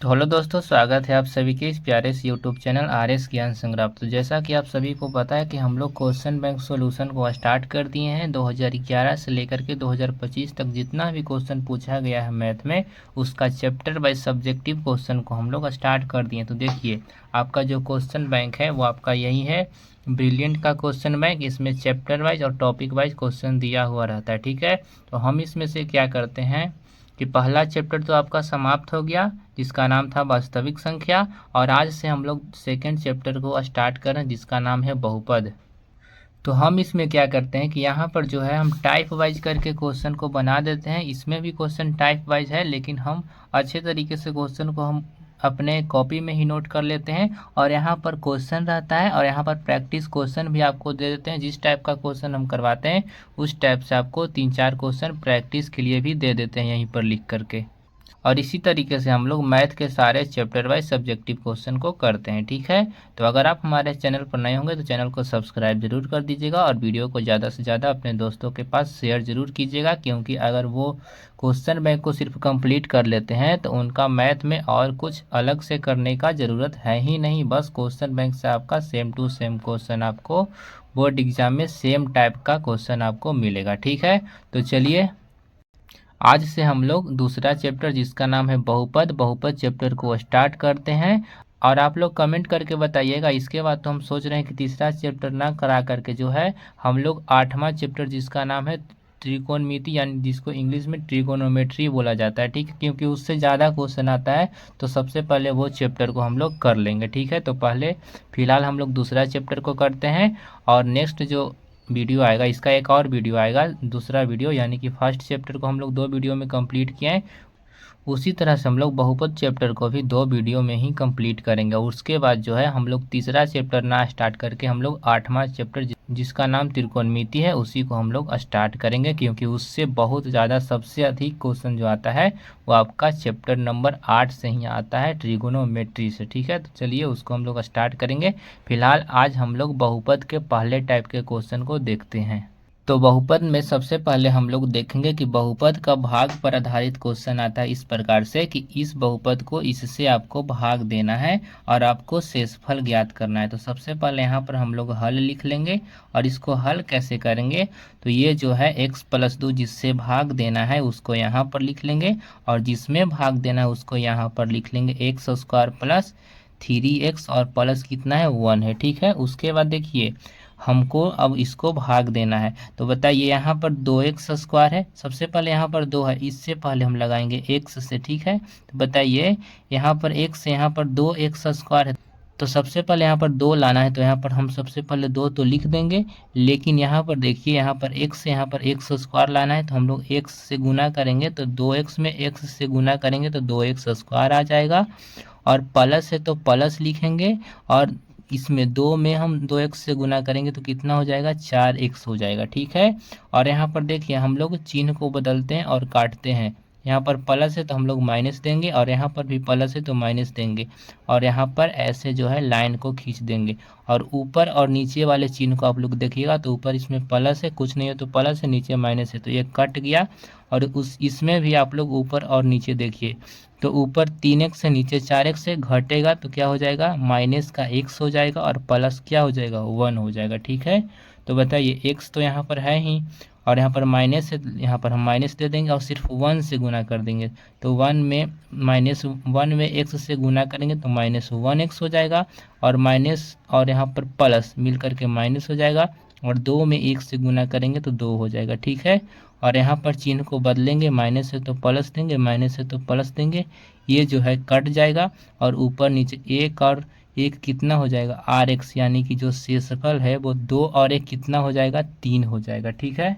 तो हेलो दोस्तों, स्वागत है आप सभी के इस प्यारे से यूट्यूब चैनल आर.एस. ज्ञान संग्रह। तो जैसा कि आप सभी को पता है कि हम लोग क्वेश्चन बैंक सॉल्यूशन को स्टार्ट कर दिए हैं। 2011 से लेकर के 2025 तक जितना भी क्वेश्चन पूछा गया है मैथ में, उसका चैप्टर वाइज सब्जेक्टिव क्वेश्चन को हम लोग स्टार्ट कर दिए। तो देखिए, आपका जो क्वेश्चन बैंक है वो आपका यही है, ब्रिलियंट का क्वेश्चन बैंक। इसमें चैप्टर वाइज और टॉपिक वाइज क्वेश्चन दिया हुआ रहता है, ठीक है। तो हम इसमें से क्या करते हैं कि पहला चैप्टर तो आपका समाप्त हो गया, जिसका नाम था वास्तविक संख्या। और आज से हम लोग सेकेंड चैप्टर को स्टार्ट करें, जिसका नाम है बहुपद। तो हम इसमें क्या करते हैं कि यहाँ पर जो है हम टाइप वाइज करके क्वेश्चन को बना देते हैं। इसमें भी क्वेश्चन टाइप वाइज है, लेकिन हम अच्छे तरीके से क्वेश्चन को हम अपने कॉपी में ही नोट कर लेते हैं। और यहाँ पर क्वेश्चन रहता है और यहाँ पर प्रैक्टिस क्वेश्चन भी आपको दे देते हैं। जिस टाइप का क्वेश्चन हम करवाते हैं उस टाइप से आपको 3-4 क्वेश्चन प्रैक्टिस के लिए भी दे देते हैं यहीं पर लिख करके। और इसी तरीके से हम लोग मैथ के सारे चैप्टर वाइज सब्जेक्टिव क्वेश्चन को करते हैं, ठीक है। तो अगर आप हमारे चैनल पर नए होंगे तो चैनल को सब्सक्राइब जरूर कर दीजिएगा और वीडियो को ज़्यादा से ज़्यादा अपने दोस्तों के पास शेयर जरूर कीजिएगा, क्योंकि अगर वो क्वेश्चन बैंक को सिर्फ कंप्लीट कर लेते हैं तो उनका मैथ में और कुछ अलग से करने का ज़रूरत है ही नहीं। बस क्वेश्चन बैंक से आपका सेम टू सेम क्वेश्चन आपको बोर्ड एग्जाम में सेम टाइप का क्वेश्चन आपको मिलेगा, ठीक है। तो चलिए, आज से हम लोग दूसरा चैप्टर जिसका नाम है बहुपद चैप्टर को स्टार्ट करते हैं। और आप लोग कमेंट करके बताइएगा। इसके बाद तो हम सोच रहे हैं कि तीसरा चैप्टर ना करा करके जो है हम लोग आठवां चैप्टर जिसका नाम है त्रिकोणमिति, यानी जिसको इंग्लिश में ट्रिगोनोमेट्री बोला जाता है, ठीक है। क्योंकि उससे ज़्यादा क्वेश्चन आता है तो सबसे पहले वो चैप्टर को हम लोग कर लेंगे, ठीक है। तो पहले फ़िलहाल हम लोग दूसरा चैप्टर को करते हैं, और नेक्स्ट जो वीडियो आएगा, इसका एक और वीडियो आएगा, दूसरा वीडियो, यानी कि फर्स्ट चैप्टर को हम लोग 2 वीडियो में कंप्लीट किए हैं। उसी तरह से हम लोग बहुपद चैप्टर को भी 2 वीडियो में ही कंप्लीट करेंगे। उसके बाद जो है हम लोग तीसरा चैप्टर ना स्टार्ट करके हम लोग आठवां चैप्टर जिसका नाम त्रिकोणमिति है उसी को हम लोग स्टार्ट करेंगे, क्योंकि उससे बहुत ज़्यादा सबसे अधिक क्वेश्चन जो आता है वो आपका चैप्टर नंबर 8 से ही आता है, ट्रिगोनोमेट्री से, ठीक है। तो चलिए उसको हम लोग स्टार्ट करेंगे। फिलहाल आज हम लोग बहुपद के पहले टाइप के क्वेश्चन को देखते हैं। तो बहुपद में सबसे पहले हम लोग देखेंगे कि बहुपद का भाग पर आधारित क्वेश्चन आता है इस प्रकार से कि इस बहुपद को इससे आपको भाग देना है और आपको शेषफल ज्ञात करना है। तो सबसे पहले यहाँ पर हम लोग हल लिख लेंगे। और इसको हल कैसे करेंगे, तो ये जो है x+2 जिससे भाग देना है उसको यहाँ पर लिख लेंगे, और जिसमें भाग देना है उसको यहाँ पर लिख लेंगे x² प्लस 3x, और प्लस कितना है 1 है, ठीक है। उसके बाद देखिए हमको अब इसको भाग देना है। तो बताइए यहाँ पर 2x² है, सबसे पहले यहाँ पर 2 है, इससे पहले हम लगाएंगे x से, ठीक है। तो बताइए यहाँ पर x यहाँ पर 2x² है, तो सबसे पहले यहाँ पर 2 लाना है। तो यहाँ पर हम सबसे पहले 2 तो लिख देंगे, लेकिन यहाँ पर देखिए यहाँ पर x से यहाँ पर x² लाना है, तो हम लोग x से गुना करेंगे। तो 2x में x से गुना करेंगे तो 2x² आ जाएगा, और प्लस है तो प्लस लिखेंगे, और इसमें 2 में हम 2x से गुना करेंगे तो कितना हो जाएगा 4x हो जाएगा, ठीक है। और यहाँ पर देखिए हम लोग चिन्ह को बदलते हैं और काटते हैं। यहाँ पर प्लस है तो हम लोग माइनस देंगे, और यहाँ पर भी प्लस है तो माइनस देंगे, और यहाँ पर ऐसे जो है लाइन को खींच देंगे। और ऊपर और नीचे वाले चिन्ह को आप लोग देखिएगा तो ऊपर इसमें प्लस है, कुछ नहीं है तो प्लस है, नीचे माइनस है तो ये कट गया। और इसमें भी आप लोग ऊपर और नीचे देखिए, तो ऊपर 3x से नीचे 4x से घटेगा तो क्या हो जाएगा माइनस का x हो जाएगा, और प्लस क्या हो जाएगा 1 हो जाएगा, ठीक है। तो बताइए x तो यहाँ पर है ही, और यहाँ पर माइनस है, यहाँ पर हम माइनस दे देंगे और सिर्फ 1 से गुना कर देंगे। तो 1 में -1 में x से गुना करेंगे तो -1x हो जाएगा, और माइनस और यहाँ पर प्लस मिल करके माइनस हो जाएगा, और 2 में 1 से गुना करेंगे तो 2 हो जाएगा, ठीक है। और यहाँ पर चिन्ह को बदलेंगे, माइनस है तो प्लस देंगे, माइनस है तो प्लस देंगे, ये जो है कट जाएगा, और ऊपर नीचे 1 और 1 कितना हो जाएगा rx, यानी कि जो शेषफल है वो 2 और 1 कितना हो जाएगा 3 हो जाएगा, ठीक है।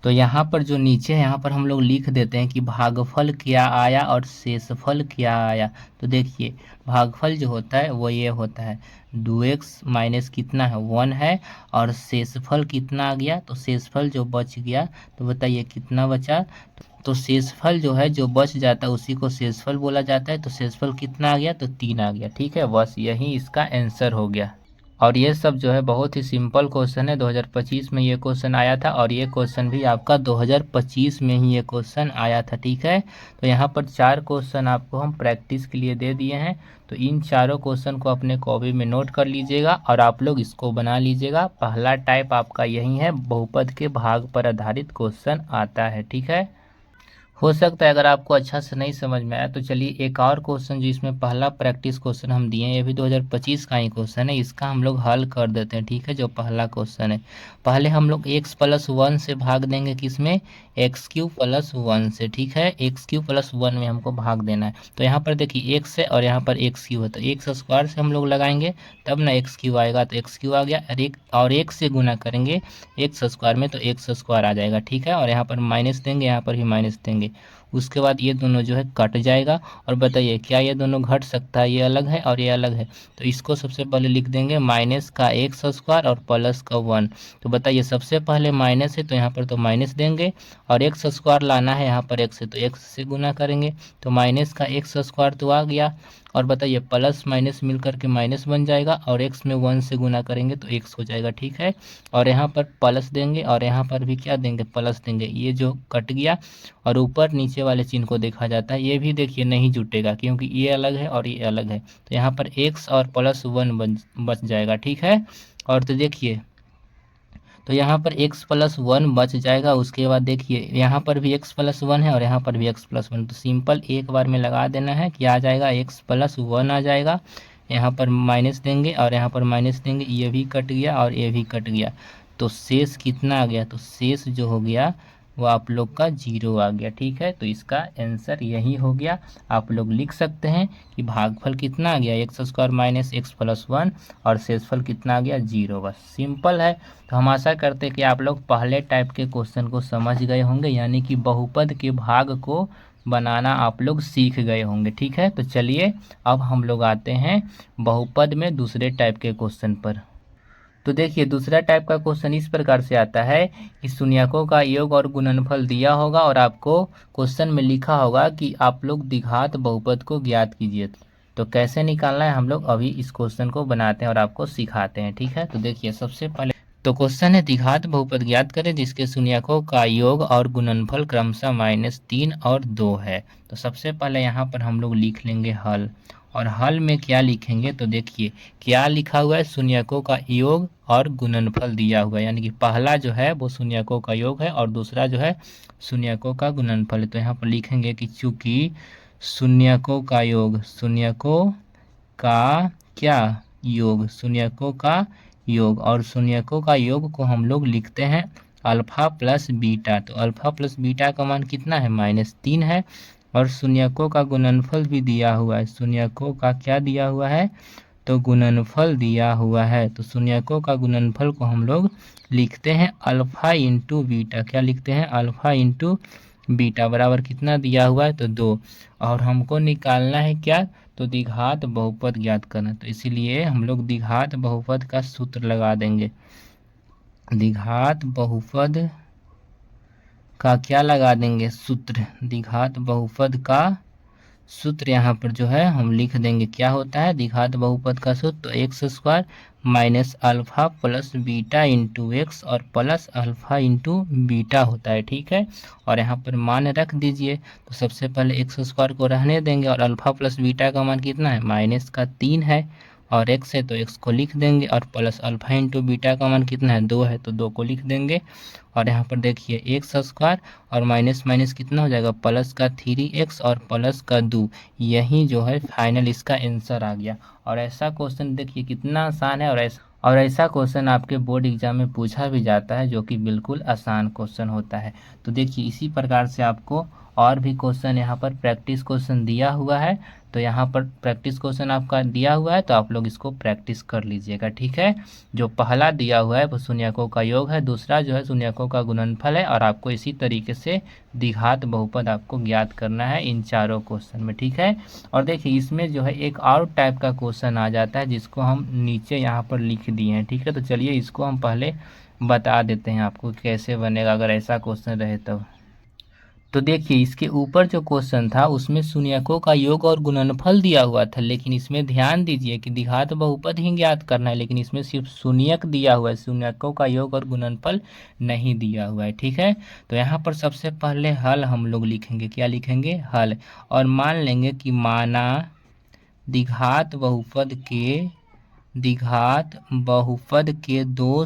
तो यहाँ पर जो नीचे है यहाँ पर हम लोग लिख देते हैं कि भागफल क्या आया और शेषफल क्या आया। तो देखिए भागफल जो होता है वो ये होता है 2x माइनस कितना है 1 है, और शेषफल कितना आ गया, तो शेषफल जो बच गया, तो बताइए कितना बचा। तो शेषफल जो है जो बच जाता है उसी को शेषफल बोला जाता है। तो शेषफल कितना आ गया, तो 3 आ गया, ठीक है। बस यही इसका आंसर हो गया। और ये सब जो है बहुत ही सिंपल क्वेश्चन है। 2025 में ये क्वेश्चन आया था और ये क्वेश्चन भी आपका 2025 में ही ये क्वेश्चन आया था, ठीक है। तो यहाँ पर 4 क्वेश्चन आपको हम प्रैक्टिस के लिए दे दिए हैं। तो इन चारों क्वेश्चन को अपने कॉपी में नोट कर लीजिएगा और आप लोग इसको बना लीजिएगा। पहला टाइप आपका यही है, बहुपद के भाग पर आधारित क्वेश्चन आता है, ठीक है। हो सकता है अगर आपको अच्छा से नहीं समझ में आया तो चलिए एक और क्वेश्चन जो इसमें पहला प्रैक्टिस क्वेश्चन हम दिए हैं, ये भी 2025 का ही क्वेश्चन है, इसका हम लोग हल कर देते हैं, ठीक है। जो पहला क्वेश्चन है, पहले हम लोग x+1 से भाग देंगे, किसमें, x³+1 से, ठीक है। x³+1 में हमको भाग देना है। तो यहाँ पर देखिए x है और यहाँ पर x³ है, तो x² से हम लोग लगाएंगे तब ना x³ आएगा, तो x³ आ गया। और एक से गुना करेंगे x² में तो x² आ जाएगा, ठीक है। और यहाँ पर माइनस देंगे, यहाँ पर भी माइनस देंगे। उसके बाद ये दोनों जो है कट जाएगा। और बताइए क्या ये दोनों घट सकता है, ये अलग है और ये अलग है। तो इसको सबसे पहले लिख देंगे माइनस का x² और प्लस का 1। तो बताइए सबसे पहले माइनस है तो यहाँ पर तो माइनस देंगे और x² लाना है यहाँ पर x है तो x से गुना करेंगे, तो माइनस का x² तो आ गया। और बताइए प्लस माइनस मिलकर के माइनस बन जाएगा और x में 1 से गुना करेंगे तो x हो जाएगा, ठीक है। और यहाँ पर प्लस देंगे और यहाँ पर भी क्या देंगे, प्लस देंगे। ये जो कट गया और ऊपर नीचे वाले चिन्ह को देखा जाता है, ये भी देखिए नहीं जुटेगा क्योंकि ये अलग है और ये अलग है। तो यहाँ पर x और +1 बच जाएगा, ठीक है। और तो देखिए तो यहाँ पर x+1 बच जाएगा। उसके बाद देखिए यहाँ पर भी x+1 है और यहाँ पर भी x+1, तो सिंपल एक बार में लगा देना है, क्या आ जाएगा, x+1 आ जाएगा। यहाँ पर माइनस देंगे और यहाँ पर माइनस देंगे, ये भी कट गया और ये भी कट गया। तो शेष कितना आ गया, तो शेष जो हो गया वो आप लोग का 0 आ गया, ठीक है। तो इसका आंसर यही हो गया। आप लोग लिख सकते हैं कि भागफल कितना आ गया, x² - x+1 और शेषफल कितना आ गया, 0। बस सिंपल है। तो हम आशा करते हैं कि आप लोग पहले टाइप के क्वेश्चन को समझ गए होंगे, यानी कि बहुपद के भाग को बनाना आप लोग सीख गए होंगे, ठीक है। तो चलिए अब हम लोग आते हैं बहुपद में दूसरे टाइप के क्वेश्चन पर। तो देखिए दूसरा टाइप का क्वेश्चन इस प्रकार से आता है कि शून्यकों का योग और गुणनफल दिया होगा और आपको क्वेश्चन में लिखा होगा कि आप लोग द्विघात बहुपद को ज्ञात कीजिए। तो कैसे निकालना है हम लोग अभी इस क्वेश्चन को बनाते हैं और आपको सिखाते हैं, ठीक है। तो देखिए सबसे पहले तो क्वेश्चन है द्विघात बहुपद ज्ञात करें जिसके शून्यकों का योग और गुणनफल क्रमशः -3 और 2 है। तो सबसे पहले यहाँ पर हम लोग लिख लेंगे हल। और हल में क्या लिखेंगे, तो देखिए क्या लिखा हुआ है, शून्यकों का योग और गुणनफल दिया हुआ है, यानी कि पहला जो है वो शून्यकों का योग है और दूसरा जो है शून्यकों का गुणनफल है। तो यहाँ पर लिखेंगे कि चूंकि शून्यकों का योग, शून्यकों का क्या योग, शून्यकों का योग, और शून्यकों का योग को हम लोग लिखते हैं अल्फा प्लस बीटा। तो अल्फा प्लस बीटा का मान कितना है, -3 है। और शून्यकों का गुणनफल भी दिया हुआ है, शून्यकों का क्या दिया हुआ है, तो गुणनफल दिया हुआ है। तो शून्यकों का गुणनफल को हम लोग लिखते हैं अल्फा इंटू बीटा। क्या लिखते हैं, अल्फा इंटू बीटा बराबर कितना दिया हुआ है, तो 2। और हमको निकालना है क्या, तो द्विघात बहुपद ज्ञात करना। तो इसीलिए हम लोग द्विघात बहुपद का सूत्र लगा देंगे। द्विघात बहुपद का क्या लगा देंगे, सूत्र। द्विघात बहुपद का सूत्र यहाँ पर जो है हम लिख देंगे, क्या होता है द्विघात बहुपद का सूत्र, तो x² minus alpha plus beta into x और प्लस अल्फा इंटू बीटा होता है, ठीक है। और यहाँ पर मान रख दीजिए। तो सबसे पहले x² को रहने देंगे और अल्फा प्लस बीटा का मान कितना है, -3 है। और x है तो x को लिख देंगे और प्लस अल्फा इंटू बीटा का मान कितना है, 2 है, तो 2 को लिख देंगे। और यहाँ पर देखिए x² और माइनस माइनस कितना हो जाएगा, प्लस का 3x और प्लस का 2। यही जो है फाइनल इसका आंसर आ गया। और ऐसा क्वेश्चन देखिए कितना आसान है, और ऐसा क्वेश्चन आपके बोर्ड एग्जाम में पूछा भी जाता है जो कि बिल्कुल आसान क्वेश्चन होता है। तो देखिए इसी प्रकार से आपको और भी क्वेश्चन यहाँ पर प्रैक्टिस क्वेश्चन दिया हुआ है। तो यहाँ पर प्रैक्टिस क्वेश्चन आपका दिया हुआ है तो आप लोग इसको प्रैक्टिस कर लीजिएगा, ठीक है। जो पहला दिया हुआ है वो शून्यकों का योग है, दूसरा जो है शून्यकों का गुणनफल है, और आपको इसी तरीके से द्विघात बहुपद आपको ज्ञात करना है इन चारों क्वेश्चन में, ठीक है। और देखिए इसमें जो है एक और टाइप का क्वेश्चन आ जाता है जिसको हम नीचे यहाँ पर लिख दिए हैं, ठीक है। तो चलिए इसको हम पहले बता देते हैं आपको कैसे बनेगा अगर ऐसा क्वेश्चन रहे तब। तो देखिए इसके ऊपर जो क्वेश्चन था उसमें शून्यकों का योग और गुणनफल दिया हुआ था, लेकिन इसमें ध्यान दीजिए कि द्विघात बहुपद ही ज्ञात करना है, लेकिन इसमें सिर्फ शून्यक दिया हुआ है, शून्यकों का योग और गुणनफल नहीं दिया हुआ है। ठीक है, तो यहाँ पर सबसे पहले हल हम लोग लिखेंगे, क्या लिखेंगे, हल। और मान लेंगे कि माना द्विघात बहुपद के दो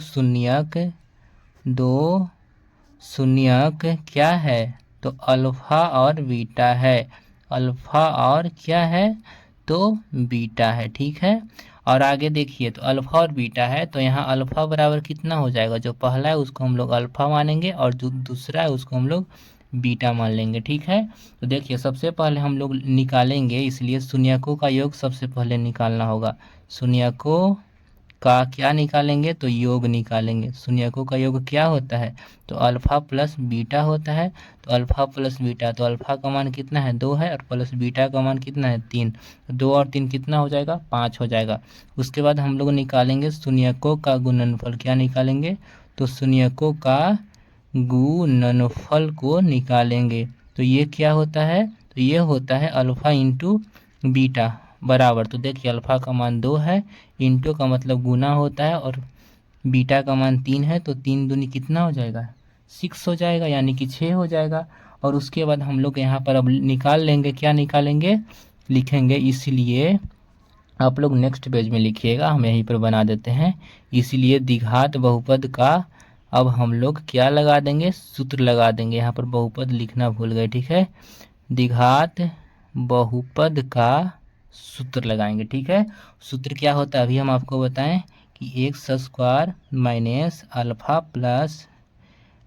शून्यक क्या है, तो अल्फा और बीटा है, अल्फा और क्या है, तो बीटा है। ठीक है, और आगे देखिए तो अल्फा और बीटा है, तो यहाँ अल्फा बराबर कितना हो जाएगा, जो पहला है उसको हम लोग अल्फा मानेंगे और जो दूसरा है उसको हम लोग बीटा मान लेंगे। ठीक है, तो देखिए सबसे पहले हम लोग निकालेंगे, इसलिए शून्यकों का योग सबसे पहले निकालना होगा। शून्यकों का क्या निकालेंगे, तो योग निकालेंगे। शून्यकों का योग क्या होता है, तो अल्फा प्लस बीटा होता है। तो अल्फा प्लस बीटा, तो अल्फा का मान कितना है, 2 है, और प्लस बीटा का मान कितना है, 3। 2 और 3 कितना हो जाएगा, 5 हो जाएगा। उसके बाद हम लोग निकालेंगे शून्यकों का गुणनफल, क्या निकालेंगे, तो शून्यकों का गुणनफल को निकालेंगे। तो ये क्या होता है, तो ये होता है अल्फा इंटू बीटा बराबर, तो देखिए अल्फा का मान 2 है, इंटू का मतलब गुना होता है, और बीटा का मान 3 है, तो 3 दूनी कितना हो जाएगा, 6 हो जाएगा, यानी कि 6 हो जाएगा। और उसके बाद हम लोग यहाँ पर अब निकाल लेंगे, क्या निकालेंगे, लिखेंगे, इसलिए आप लोग नेक्स्ट पेज में लिखिएगा, हम यहीं पर बना देते हैं। इसलिए द्विघात बहुपद का अब हम लोग क्या लगा देंगे, सूत्र लगा देंगे। यहाँ पर बहुपद लिखना भूल गए, ठीक है, द्विघात बहुपद का सूत्र लगाएंगे। ठीक है, सूत्र क्या होता है अभी हम आपको बताएं कि x square minus alpha plus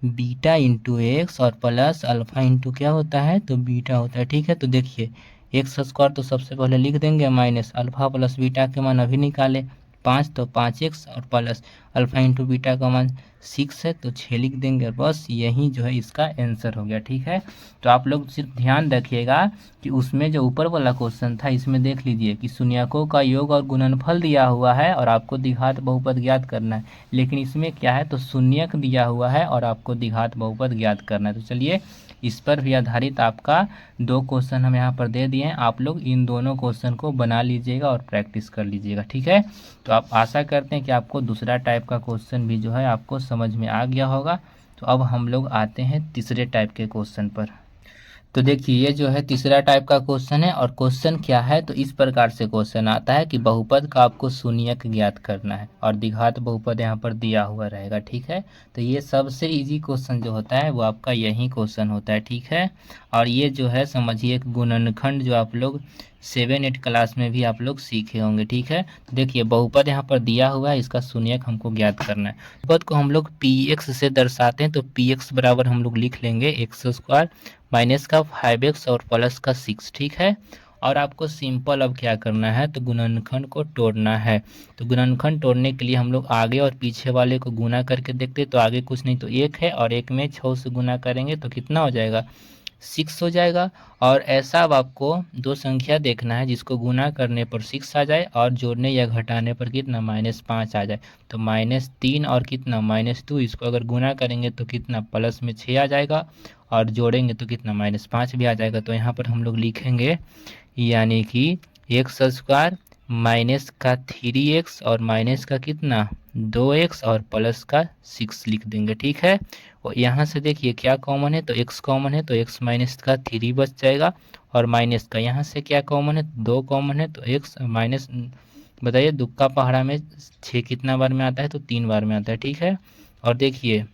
beta into x और प्लस अल्फा इंटू क्या होता है, तो बीटा होता है। ठीक है, तो देखिए एक्स स्क्वायर तो सबसे पहले लिख देंगे, माइनस अल्फा प्लस बीटा के मान अभी निकाले 5, तो 5x, और प्लस अल्फा इंटू बीटा का मान 6 है, तो 6 लिख देंगे, बस यही जो है इसका आंसर हो गया। ठीक है, तो आप लोग सिर्फ ध्यान रखिएगा कि उसमें जो ऊपर वाला क्वेश्चन था इसमें देख लीजिए कि शून्यकों का योग और गुणनफल दिया हुआ है और आपको द्विघात बहुपद ज्ञात करना है, लेकिन इसमें क्या है, तो शून्यक दिया हुआ है और आपको द्विघात बहुपद ज्ञात करना है। तो चलिए इस पर भी आधारित आपका 2 क्वेश्चन हम यहाँ पर दे दिए हैं, आप लोग इन दोनों क्वेश्चन को बना लीजिएगा और प्रैक्टिस कर लीजिएगा। ठीक है, तो आप आशा करते हैं कि आपको दूसरा टाइप का क्वेश्चन भी जो है आपको समझ में आ गया होगा। तो अब हम लोग आते हैं तीसरे टाइप के क्वेश्चन पर। तो देखिए ये जो है तीसरा टाइप का क्वेश्चन है, और क्वेश्चन क्या है, तो इस प्रकार से क्वेश्चन आता है कि बहुपद का आपको शून्यक ज्ञात करना है और द्विघात बहुपद यहाँ पर दिया हुआ रहेगा। ठीक है, तो ये सबसे इजी क्वेश्चन जो होता है वो आपका यही क्वेश्चन होता है। ठीक है, और ये जो है समझिए एक गुणनखंड जो आप लोग 7-8 क्लास में भी आप लोग सीखे होंगे। ठीक है, देखिए बहुपद यहाँ पर दिया हुआ है, इसका शून्यक हमको ज्ञात करना है। बहुपद को हम लोग पी एक्स से दर्शाते हैं, तो पी एक्स बराबर हम लोग लिख लेंगे एक्स स्क्वायर माइनस का 5x और प्लस का 6। ठीक है, और आपको सिंपल अब क्या करना है, तो गुणनखंड को तोड़ना है। तो गुणनखंड तोड़ने के लिए हम लोग आगे और पीछे वाले को गुना करके देखते, तो आगे कुछ नहीं तो 1 है, और 1 में 6 से गुना करेंगे तो कितना हो जाएगा, 6 हो जाएगा। और ऐसा अब आपको 2 संख्या देखना है जिसको गुना करने पर 6 आ जाए और जोड़ने या घटाने पर कितना, -5 आ जाए। तो -3 और कितना, -2, इसको अगर गुना करेंगे तो कितना, प्लस में 6 आ जाएगा, और जोड़ेंगे तो कितना, -5 भी आ जाएगा। तो यहाँ पर हम लोग लिखेंगे यानी कि एक्स स्क्वायर माइनस का 3x और माइनस का कितना, 2x और प्लस का 6 लिख देंगे। ठीक है, और यहाँ से देखिए क्या कॉमन है, तो x कॉमन है, तो x माइनस का 3 बच जाएगा, और माइनस का यहाँ से क्या कॉमन है, 2 कॉमन है, तो x माइनस, बताइए दुक्का पहाड़ा में 6 कितना बार में आता है, तो 3 बार में आता है। ठीक है, और देखिए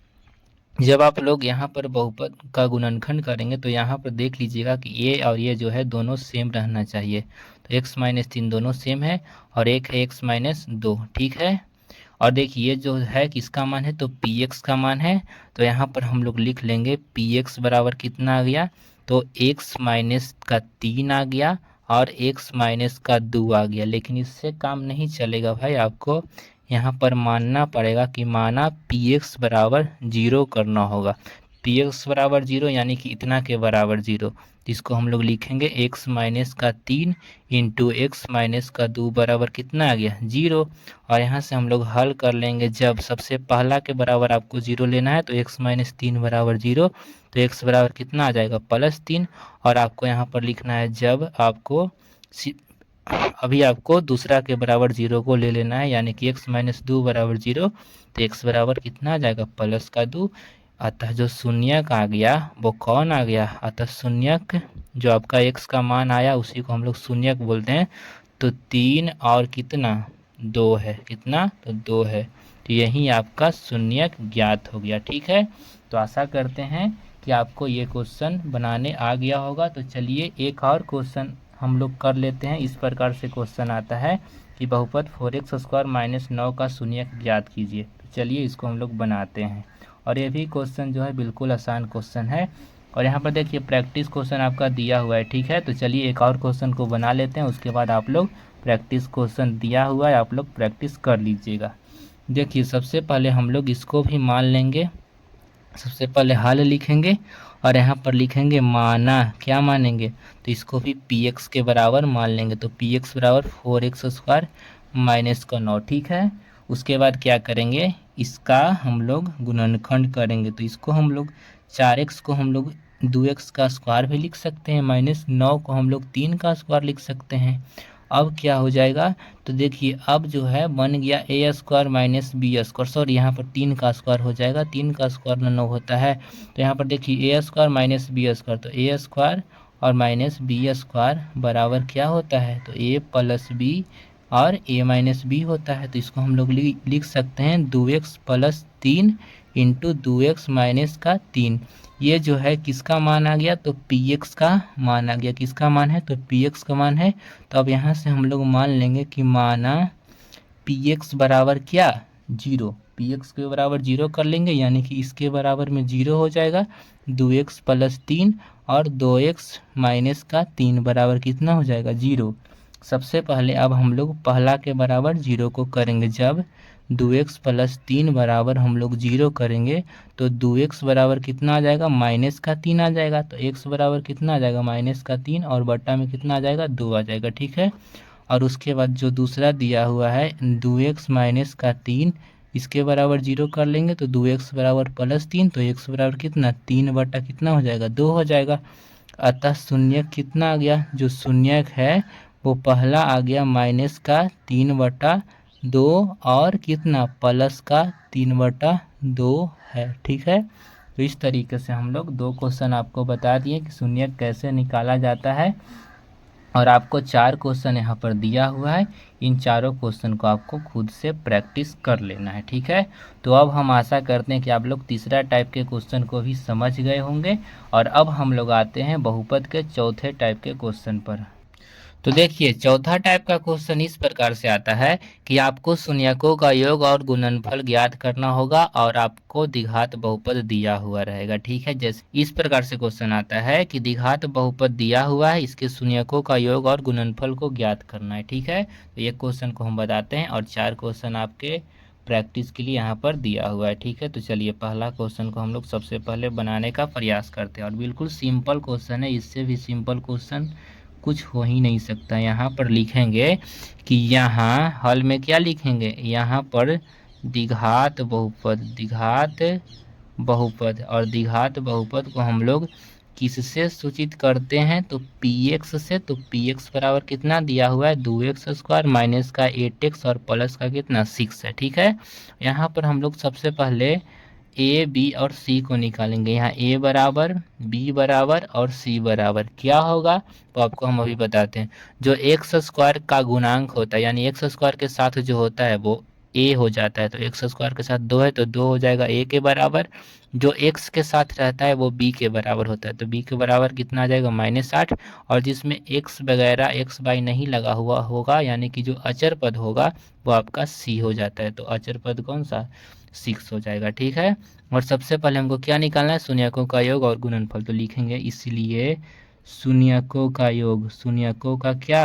जब आप लोग यहाँ पर बहुपद का गुणनखंड करेंगे तो यहाँ पर देख लीजिएगा कि ये और ये जो है दोनों सेम रहना चाहिए। तो x माइनस 3 दोनों सेम है, और एक है x माइनस 2। ठीक है, और देखिए ये जो है किसका मान है, तो px का मान है। तो यहाँ पर हम लोग लिख लेंगे px बराबर कितना आ गया, तो x माइनस का 3 आ गया और x माइनस का 2 आ गया। लेकिन इससे काम नहीं चलेगा भाई, आपको यहाँ पर मानना पड़ेगा कि माना px बराबर 0 करना होगा। पी एक्स बराबर 0 यानी कि इतना के बराबर 0, इसको हम लोग लिखेंगे x माइनस का 3 इंटू एक्स माइनस का 2 बराबर कितना आ गया 0। और यहाँ से हम लोग हल कर लेंगे, जब सबसे पहला के बराबर आपको 0 लेना है तो x माइनस 3 बराबर 0, तो x बराबर कितना आ जाएगा +3। और आपको यहाँ पर लिखना है जब आपको अभी आपको दूसरा के बराबर 0 को ले लेना है, यानी कि x माइनस 2 बराबर 0, तो x बराबर कितना आ जाएगा +2। अतः जो शून्यक आ गया वो कौन आ गया, अतः शून्यक जो आपका x का मान आया उसी को हम लोग शून्यक बोलते हैं। तो 3 और कितना 2 है, कितना तो 2 है, तो यही आपका शून्यक ज्ञात हो गया। ठीक है, तो आशा करते हैं कि आपको ये क्वेश्चन बनाने आ गया होगा। तो चलिए एक और क्वेश्चन हम लोग कर लेते हैं। इस प्रकार से क्वेश्चन आता है कि बहुपद 4x² माइनस 9 का शून्यक ज्ञात कीजिए। तो चलिए इसको हम लोग बनाते हैं, और ये भी क्वेश्चन जो है बिल्कुल आसान क्वेश्चन है। और यहाँ पर देखिए प्रैक्टिस क्वेश्चन आपका दिया हुआ है। ठीक है, तो चलिए एक और क्वेश्चन को बना लेते हैं, उसके बाद आप लोग प्रैक्टिस क्वेश्चन दिया हुआ है आप लोग प्रैक्टिस कर लीजिएगा। देखिए सबसे पहले हम लोग इसको भी मान लेंगे, सबसे पहले हल लिखेंगे और यहाँ पर लिखेंगे माना, क्या मानेंगे, तो इसको भी पी एक्स के बराबर मान लेंगे। तो पी एक्स बराबर 4x² माइनस का 9। ठीक है, उसके बाद क्या करेंगे, इसका हम लोग गुणनखंड करेंगे। तो इसको हम लोग 4x को हम लोग 2x का स्क्वायर भी लिख सकते हैं, माइनस 9 को हम लोग 3 का स्क्वायर लिख सकते हैं। अब क्या हो जाएगा, तो देखिए अब जो है बन गया a² माइनस b², सॉरी यहाँ पर 3 का स्क्वायर हो जाएगा, 3 का स्क्वायर 9 होता है। तो यहाँ पर देखिए a² माइनस b², तो a² और माइनस b² बराबर क्या होता है, तो a प्लस b और a माइनस b होता है। तो इसको हम लोग लिख सकते हैं 2x plus 3 into 2x minus का 3। ये जो है किसका मान आ गया, तो px का मान आ गया। किसका मान है, तो px का मान है। तो अब यहाँ से हम लोग मान लेंगे कि माना px बराबर क्या 0, px के बराबर 0 कर लेंगे, यानी कि इसके बराबर में 0 हो जाएगा। 2x प्लस 3 और 2x माइनस का 3 बराबर कितना हो जाएगा 0। सबसे पहले अब हम लोग पहला के बराबर 0 को करेंगे, जब 2x प्लस 3 बराबर हम लोग 0 करेंगे तो 2x बराबर कितना आ जाएगा माइनस का 3 आ जाएगा। तो x बराबर कितना आ जाएगा माइनस का 3 और बट्टा में कितना आ जाएगा 2 आ जाएगा। ठीक है, और उसके बाद जो दूसरा दिया हुआ है 2x माइनस का 3, इसके बराबर 0 कर लेंगे तो 2x बराबर प्लस 3, तो x बराबर कितना 3 बट्टा कितना हो जाएगा 2 हो जाएगा। अतः शून्यक कितना आ गया, जो शून्यक है वो पहला आ गया माइनस का 3/2 और कितना प्लस का 3/2 है। ठीक है, तो इस तरीके से हम लोग 2 क्वेश्चन आपको बता दिए कि शून्यक कैसे निकाला जाता है, और आपको 4 क्वेश्चन यहाँ पर दिया हुआ है। इन चारों क्वेश्चन को आपको खुद से प्रैक्टिस कर लेना है। ठीक है, तो अब हम आशा करते हैं कि आप लोग तीसरा टाइप के क्वेश्चन को भी समझ गए होंगे। और अब हम लोग आते हैं बहुपद के चौथे टाइप के क्वेश्चन पर। तो देखिए चौथा टाइप का क्वेश्चन इस प्रकार से आता है कि आपको शून्यकों का योग और गुणनफल ज्ञात करना होगा और आपको द्विघात बहुपद दिया हुआ रहेगा। ठीक है, जैसे इस प्रकार से क्वेश्चन आता है कि द्विघात बहुपद दिया हुआ है, इसके शून्यकों का योग और गुणनफल को ज्ञात करना है। ठीक है, तो ये क्वेश्चन को हम बताते हैं और 4 क्वेश्चन आपके प्रैक्टिस के लिए यहाँ पर दिया हुआ है। ठीक है, तो चलिए पहला क्वेश्चन को हम लोग सबसे पहले बनाने का प्रयास करते हैं, और बिल्कुल सिंपल क्वेश्चन है, इससे भी सिंपल क्वेश्चन कुछ हो ही नहीं सकता। यहाँ पर लिखेंगे कि यहाँ हल में क्या लिखेंगे, यहाँ पर द्विघात बहुपद, द्विघात बहुपद, और द्विघात बहुपद को हम लोग किससे सूचित करते हैं, तो px से। तो px बराबर कितना दिया हुआ है 2x² माइनस का 8x और प्लस का कितना 6 है। ठीक है, यहाँ पर हम लोग सबसे पहले ए बी और सी को निकालेंगे। यहाँ ए बराबर बी बराबर और सी बराबर क्या होगा, तो आपको हम अभी बताते हैं। जो x² का गुणांक होता है, यानी x² के साथ जो होता है वो ए हो जाता है। तो x² के साथ 2 है तो 2 हो जाएगा ए के बराबर। जो x के साथ रहता है वो b के बराबर होता है, तो b के बराबर कितना आ जाएगा -8। और जिसमें x वगैरह x बाई नहीं लगा हुआ होगा, यानी कि जो अचर पद होगा वो आपका c हो जाता है। तो अचर पद कौन सा 6 हो जाएगा। ठीक है, और सबसे पहले हमको क्या निकालना है, शून्यकों का योग और गुणनफल। तो लिखेंगे इसलिए शून्यकों का योग, शून्यकों का क्या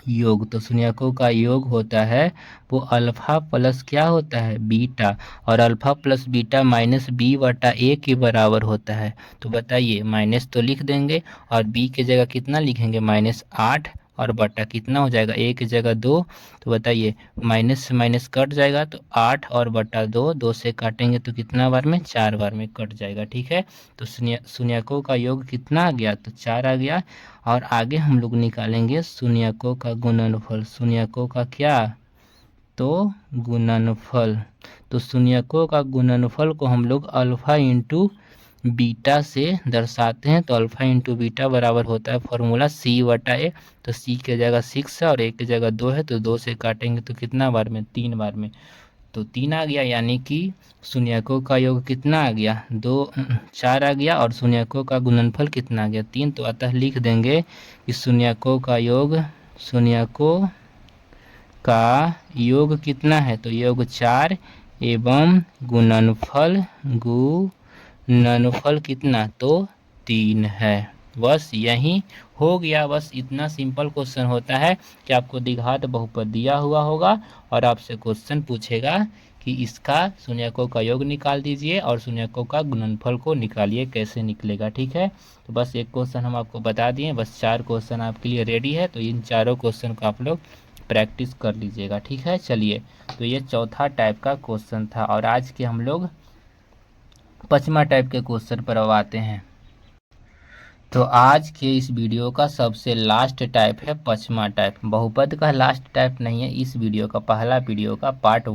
योग, तो शून्यकों का योग होता है वो अल्फा प्लस क्या होता है, बीटा, और alpha plus beta minus B बटा ए के बराबर होता है। तो बताइए, माइनस तो लिख देंगे और बी के जगह कितना लिखेंगे, -8, और बटा कितना हो जाएगा, ए की जगह 2। तो बताइए, माइनस से माइनस कट जाएगा तो 8 और बटा 2, 2 से काटेंगे तो कितना बार में, 4 बार में कट जाएगा। ठीक है, तो शून्यकों का योग कितना आ गया, तो 4 आ गया। और आगे हम लोग निकालेंगे शून्यकों का गुणनफल। शून्यकों का क्या, तो गुणनफल। तो शून्यकों का गुणनफल को हम लोग अल्फा इंटू बीटा से दर्शाते हैं। तो अल्फा इंटू बीटा बराबर होता है फॉर्मूला सी बटा ए। तो सी की जगह 6 है और ए की जगह 2 है, तो 2 से काटेंगे तो कितना बार में, 3 बार में। तो 3 आ गया, यानी कि शून्यकों का योग कितना आ गया, 4 आ गया, और शून्यकों का गुणनफल कितना आ गया, 3। तो अतः लिख देंगे कि शून्यकों का योग, शून्यकों का योग कितना है, तो योग 4 एवं गुणनफल कितना, तो 3 है। बस यही हो गया, बस इतना सिंपल क्वेश्चन होता है कि आपको द्विघात बहुपद दिया हुआ होगा और आपसे क्वेश्चन पूछेगा कि इसका शून्यकों का योग निकाल दीजिए और शून्यकों का गुणनफल को निकालिए, कैसे निकलेगा। ठीक है, तो बस एक क्वेश्चन हम आपको बता दिए, बस 4 क्वेश्चन आपके लिए रेडी है। तो इन चारों क्वेश्चन को आप लोग प्रैक्टिस कर लीजिएगा। ठीक है, चलिए, तो ये चौथा टाइप का क्वेश्चन था और आज के हम लोग 5वां टाइप के क्वेश्चन पर अब आते हैं। तो आज के इस वीडियो का सबसे लास्ट टाइप है 5वां टाइप। बहुपद का लास्ट टाइप नहीं है, इस वीडियो का पहला वीडियो का पार्ट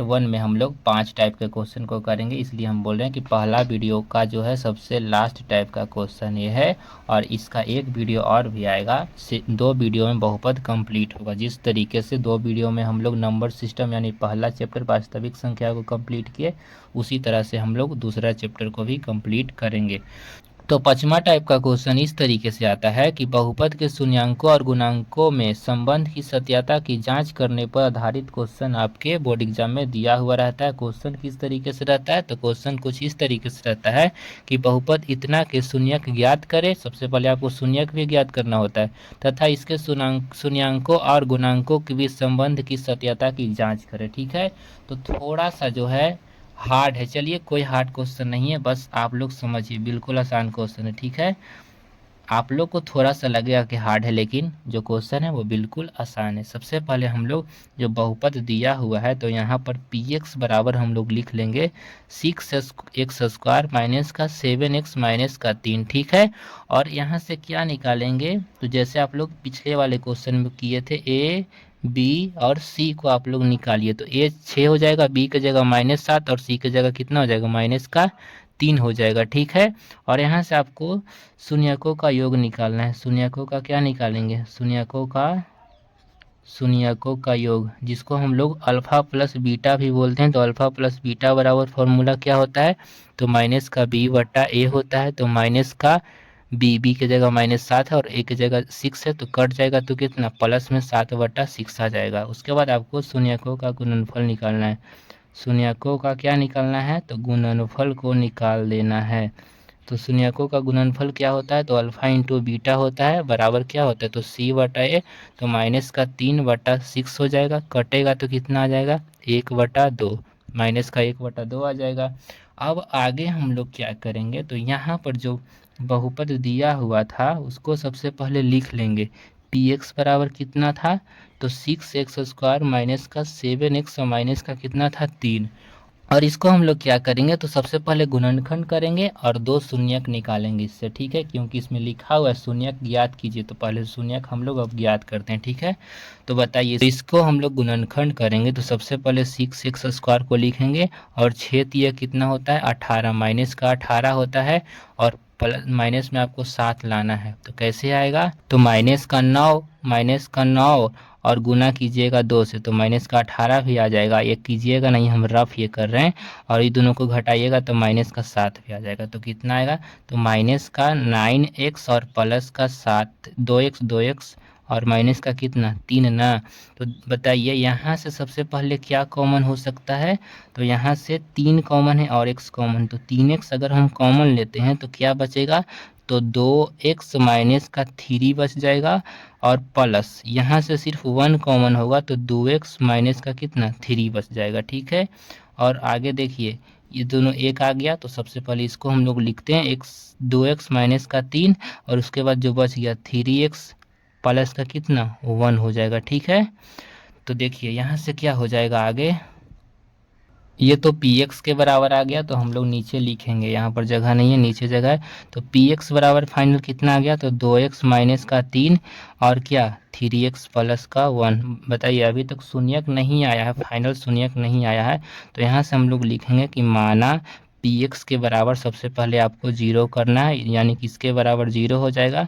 1 में हम लोग 5 टाइप के क्वेश्चन को करेंगे, इसलिए हम बोल रहे हैं कि पहला वीडियो का जो है सबसे लास्ट टाइप का क्वेश्चन ये है। और इसका एक वीडियो और भी आएगा, 2 वीडियो में बहुपद कंप्लीट होगा। जिस तरीके से 2 वीडियो में हम लोग नंबर सिस्टम यानी पहला चैप्टर वास्तविक संख्या को कंप्लीट किए, उसी तरह से हम लोग दूसरा चैप्टर को भी कंप्लीट करेंगे। तो 5वां टाइप का क्वेश्चन इस तरीके से आता है कि बहुपद के शून्यांकों और गुणांकों में संबंध की सत्यता की जांच करने पर आधारित क्वेश्चन आपके बोर्ड एग्जाम में दिया हुआ रहता है। क्वेश्चन किस तरीके से रहता है, तो क्वेश्चन कुछ इस तरीके से रहता है कि बहुपद इतना के शून्यक ज्ञात करें। सबसे पहले आपको शून्यक भी ज्ञात करना होता है, तथा इसके शून्यांकों और गुणांकों के बीच संबंध की सत्यता की जाँच करें। ठीक है, तो थोड़ा सा जो है हार्ड है, चलिए कोई हार्ड क्वेश्चन नहीं है, बस आप लोग समझिए, बिल्कुल आसान क्वेश्चन है। ठीक है, आप लोग को थोड़ा सा लगेगा कि हार्ड है, लेकिन जो क्वेश्चन है वो बिल्कुल आसान है। सबसे पहले हम लोग जो बहुपद दिया हुआ है, तो यहाँ पर px बराबर हम लोग लिख लेंगे 6x² माइनस का 7x माइनस का 3। ठीक है, और यहाँ से क्या निकालेंगे, तो जैसे आप लोग पिछले वाले क्वेश्चन में किए थे, a b और c को आप लोग निकालिए। तो a 6 हो जाएगा, b की जगह -7 और c की जगह कितना हो जाएगा, -3 हो जाएगा। ठीक है, और यहाँ से आपको शून्यकों का योग निकालना है। शून्यकों का क्या निकालेंगे, शून्यकों का योग, जिसको हम लोग अल्फा प्लस बीटा भी बोलते हैं। तो अल्फा प्लस बीटा बराबर फॉर्मूला क्या होता है, तो माइनस का b बटा a होता है। तो माइनस का b की जगह -7 है और a की जगह 6 है, तो कट जाएगा तो कितना, प्लस में 7/6 आ जाएगा। उसके बाद आपको शून्यकों का गुणनफल निकालना है। शून्यकों का क्या निकालना है, तो गुणनफल को निकाल देना है। तो शून्यकों का गुणनफल क्या होता है, तो अल्फा इंटू बीटा होता है, बराबर क्या होता है, तो c बटा ए। तो -3/6 हो जाएगा, कटेगा तो कितना आ जाएगा, 1/2, माइनस का 1/2 आ जाएगा। अब आगे हम लोग क्या करेंगे, तो यहाँ पर जो बहुपद दिया हुआ था उसको सबसे पहले लिख लेंगे। px बराबर कितना था, तो 6x² माइनस का 7x माइनस का कितना था, 3। और इसको हम लोग क्या करेंगे, तो सबसे पहले गुणनखंड करेंगे और 2 शून्यक निकालेंगे इससे। ठीक है, क्योंकि इसमें लिखा हुआ है शून्यक ज्ञात कीजिए, तो पहले शून्यक हम लोग अब ज्ञात करते हैं। ठीक है, तो बताइए, तो इसको हम लोग गुणनखंड करेंगे। तो सबसे पहले 6x² को लिखेंगे और 6 कितना होता है, 18, माइनस का 18 होता है और प्लस माइनस में आपको 7 लाना है। तो कैसे आएगा, तो -9 और गुना कीजिएगा 2 से, तो माइनस का 18 भी आ जाएगा। ये कीजिएगा नहीं, हम रफ ये कर रहे हैं, और ये दोनों को घटाइएगा तो माइनस का 7 भी आ जाएगा। तो कितना आएगा, तो माइनस का 9x और प्लस का 7, 2x और माइनस का कितना, 3 ना। तो बताइए, यहाँ से सबसे पहले क्या कॉमन हो सकता है, तो यहाँ से 3 कॉमन है और x कॉमन, तो 3x अगर हम कॉमन लेते हैं तो क्या बचेगा, तो 2x माइनस का 3 बच जाएगा और प्लस यहाँ से सिर्फ 1 कॉमन होगा तो 2x माइनस का कितना 3 बच जाएगा। ठीक है, और आगे देखिए ये दोनों एक आ गया तो सबसे पहले इसको हम लोग लिखते हैं x 2x माइनस का 3 और उसके बाद जो बच गया 3x प्लस का कितना 1 हो जाएगा। ठीक है, तो देखिए यहाँ से क्या हो जाएगा आगे, ये तो px के बराबर आ गया तो हम लोग नीचे लिखेंगे, यहाँ पर जगह नहीं है नीचे जगह है। तो px बराबर फाइनल कितना आ गया तो 2x माइनस का 3 और क्या 3x प्लस का 1। बताइए अभी तक शून्यक नहीं आया है, फाइनल शून्यक नहीं आया है। तो यहाँ से हम लोग लिखेंगे कि माना px के बराबर सबसे पहले आपको 0 करना है, यानी कि इसके बराबर 0 हो जाएगा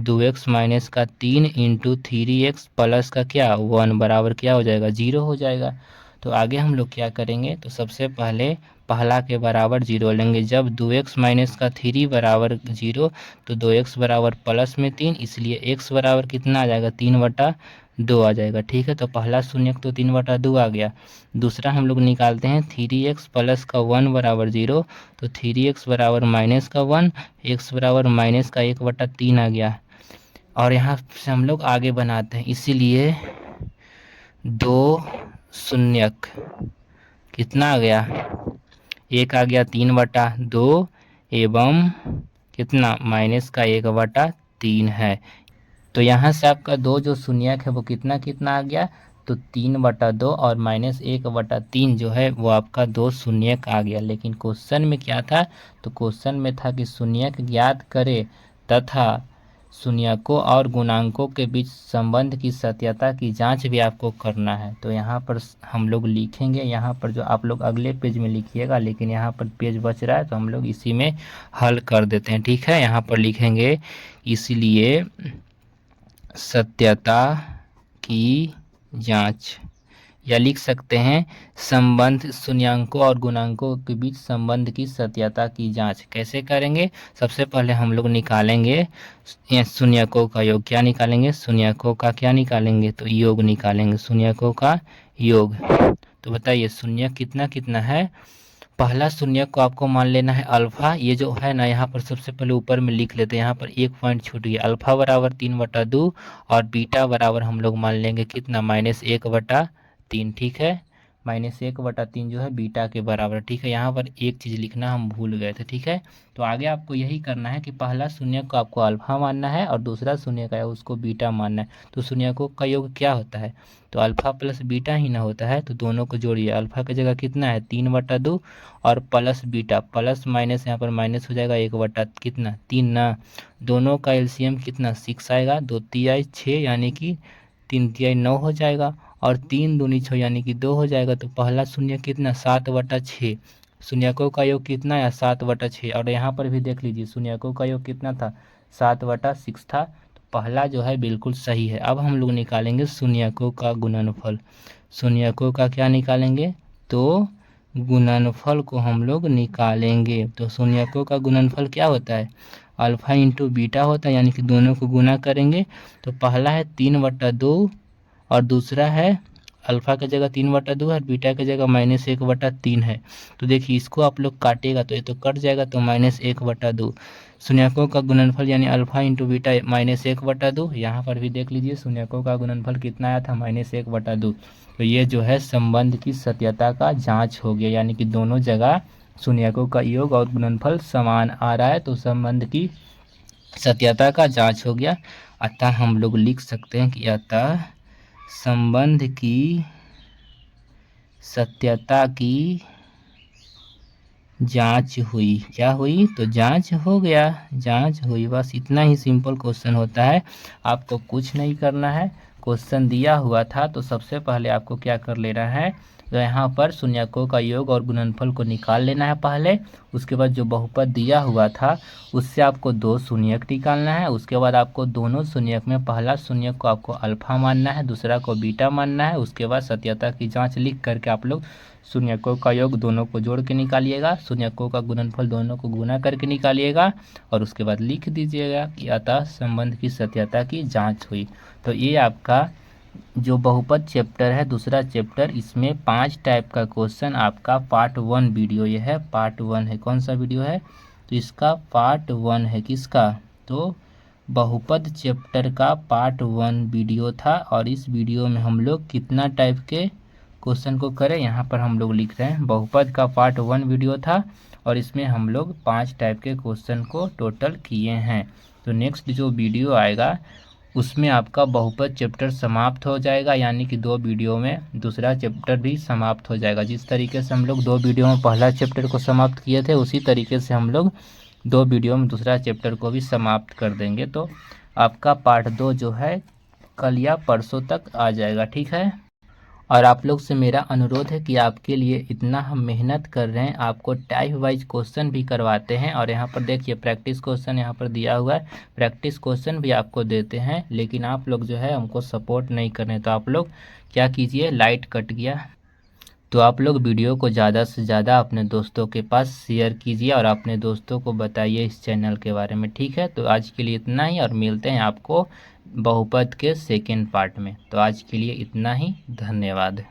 2x माइनस का 3 इंटू 3x प्लस का क्या 1 बराबर क्या हो जाएगा 0 हो जाएगा। तो आगे हम लोग क्या करेंगे तो सबसे पहले पहला के बराबर 0 लेंगे। जब 2x माइनस का 3 बराबर 0 तो 2x बराबर प्लस में 3, इसलिए x बराबर कितना आ जाएगा 3/2 आ जाएगा। ठीक है, तो पहला शून्यक तो 3/2 आ गया। दूसरा हम लोग निकालते हैं 3x प्लस का 1 बराबर 0, तो 3x बराबर माइनस का 1, x बराबर माइनस का 1/3 आ गया। और यहाँ से हम लोग आगे बनाते हैं, इसीलिए 2 शून्यक कितना आ गया 1 आ गया 3/2 एवं कितना माइनस का 1/3 है। तो यहाँ से आपका 2 जो शून्यक है वो कितना कितना आ गया तो 3/2 और माइनस 1/3 जो है वो आपका 2 शून्यक आ गया। लेकिन क्वेश्चन में क्या था तो क्वेश्चन में था कि शून्यक ज्ञात करे तथा शून्यकों और गुणांकों के बीच संबंध की सत्यता की जांच भी आपको करना है। तो यहाँ पर हम लोग लिखेंगे, यहाँ पर जो आप लोग अगले पेज में लिखिएगा, लेकिन यहाँ पर पेज बच रहा है तो हम लोग इसी में हल कर देते हैं। ठीक है, यहाँ पर लिखेंगे इसलिए सत्यता की जांच, या लिख सकते हैं संबंध शून्यकों और गुणांकों के बीच संबंध की सत्यता की जांच कैसे करेंगे। सबसे पहले हम लोग निकालेंगे शून्यकों का योग। क्या निकालेंगे शून्यकों का क्या निकालेंगे तो योग निकालेंगे, शून्यकों का योग। तो बताइए शून्यक कितना कितना है। पहला शून्यक को आपको मान लेना है अल्फा, ये जो है ना यहाँ पर सबसे पहले ऊपर में लिख लेते हैं, यहाँ पर एक पॉइंट छूट गया। अल्फा बराबर 3/2 और बीटा बराबर हम लोग मान लेंगे कितना -1/3। ठीक है, -1/3 जो है बीटा के बराबर। ठीक है, यहाँ पर एक चीज़ लिखना हम भूल गए थे। ठीक है, तो आगे आपको यही करना है कि पहला शून्यक को आपको अल्फा मानना है और दूसरा शून्यक है उसको बीटा मानना है। तो शून्यकों का योग क्या होता है तो अल्फा प्लस बीटा ही ना होता है। तो दोनों को जोड़िए, अल्फा की जगह कितना है 3/2 और प्लस बीटा, प्लस माइनस यहाँ पर माइनस हो जाएगा 1 कितना 3 ना। दोनों का एलसीएम कितना 6 आएगा, 2 तिहाई 6 यानी कि 3 तिहाई 9 हो जाएगा और 3 दूनी 6 यानी कि 2 हो जाएगा। तो पहला शून्य कितना 7/6, शून्यकों का योग कितना है 7/6। और यहाँ पर भी देख लीजिए शून्यकों का योग कितना था 7/6 था। तो पहला जो है बिल्कुल सही है। अब हम लोग निकालेंगे शून्यकों का गुणनफल। शून्यकों का क्या निकालेंगे तो गुणनफल को हम लोग निकालेंगे। तो शून्यकों का गुणनफल क्या होता है अल्फा इंटू बीटा होता है, यानी कि दोनों को गुना करेंगे। तो पहला है 3/2 और दूसरा है अल्फा की जगह 3/2 है और बीटा की जगह -1/3 है। तो देखिए इसको आप लोग काटेगा तो ये तो कट जाएगा तो -1/2। शून्यकों का गुणनफल यानी अल्फा इंटू बीटा -1/2। यहाँ पर भी देख लीजिए शून्यकों का गुणनफल कितना आया था -1/2। तो ये जो है संबंध की सत्यता का जांच हो गया, यानी कि दोनों जगह शून्यकों का योग और गुणनफल समान आ रहा है तो संबंध की सत्यता का जांच हो गया। अतः हम लोग लिख सकते हैं कि अतः संबंध की सत्यता की जांच हुई। क्या हुई तो जांच हो गया, जांच हुई। बस इतना ही सिंपल क्वेश्चन होता है, आपको कुछ नहीं करना है। क्वेश्चन दिया हुआ था तो सबसे पहले आपको क्या कर लेना है तो यहाँ पर शून्यकों का योग और गुणनफल को निकाल लेना है पहले। उसके बाद जो बहुपद दिया हुआ था उससे आपको 2 शून्यक निकालना है। उसके बाद आपको दोनों शून्यक में पहला शून्यक को आपको अल्फा मानना है, दूसरा को बीटा मानना है। उसके बाद सत्यता की जांच लिख करके आप लोग शून्यकों का योग दोनों को जोड़ के निकालिएगा, शून्यकों का गुणनफल दोनों को गुना करके निकालिएगा और उसके बाद लिख दीजिएगा कि अतः संबंध की सत्यता की जांच हुई। तो ये आपका जो बहुपद चैप्टर है दूसरा चैप्टर, इसमें 5 टाइप का क्वेश्चन आपका पार्ट 1 वीडियो ये है, पार्ट 1 है। कौन सा वीडियो है तो इसका पार्ट 1 है किसका, तो बहुपद चैप्टर का पार्ट 1 वीडियो था। और इस वीडियो में हम लोग कितना टाइप के क्वेश्चन को करें, यहाँ पर हम लोग लिख रहे हैं बहुपद का पार्ट 1 वीडियो था और इसमें हम लोग 5 टाइप के क्वेश्चन को टोटल किए हैं। तो नेक्स्ट जो वीडियो आएगा उसमें आपका बहुपद चैप्टर समाप्त हो जाएगा, यानी कि 2 वीडियो में दूसरा चैप्टर भी समाप्त हो जाएगा। जिस तरीके से हम लोग 2 वीडियो में पहला चैप्टर को समाप्त किए थे उसी तरीके से हम लोग 2 वीडियो में दूसरा चैप्टर को भी समाप्त कर देंगे। तो आपका पार्ट 2 जो है कल या परसों तक आ जाएगा, ठीक है। और आप लोग से मेरा अनुरोध है कि आपके लिए इतना हम मेहनत कर रहे हैं, आपको टाइप वाइज क्वेश्चन भी करवाते हैं। और यहाँ पर देखिए प्रैक्टिस क्वेश्चन यहाँ पर दिया हुआ है, प्रैक्टिस क्वेश्चन भी आपको देते हैं, लेकिन आप लोग जो है हमको सपोर्ट नहीं कर रहे हैं। तो आप लोग क्या कीजिए, लाइट कट गया तो आप लोग वीडियो को ज़्यादा से ज़्यादा अपने दोस्तों के पास शेयर कीजिए और अपने दोस्तों को बताइए इस चैनल के बारे में, ठीक है। तो आज के लिए इतना ही और मिलते हैं आपको बहुपद के सेकेंड पार्ट में। तो आज के लिए इतना ही, धन्यवाद।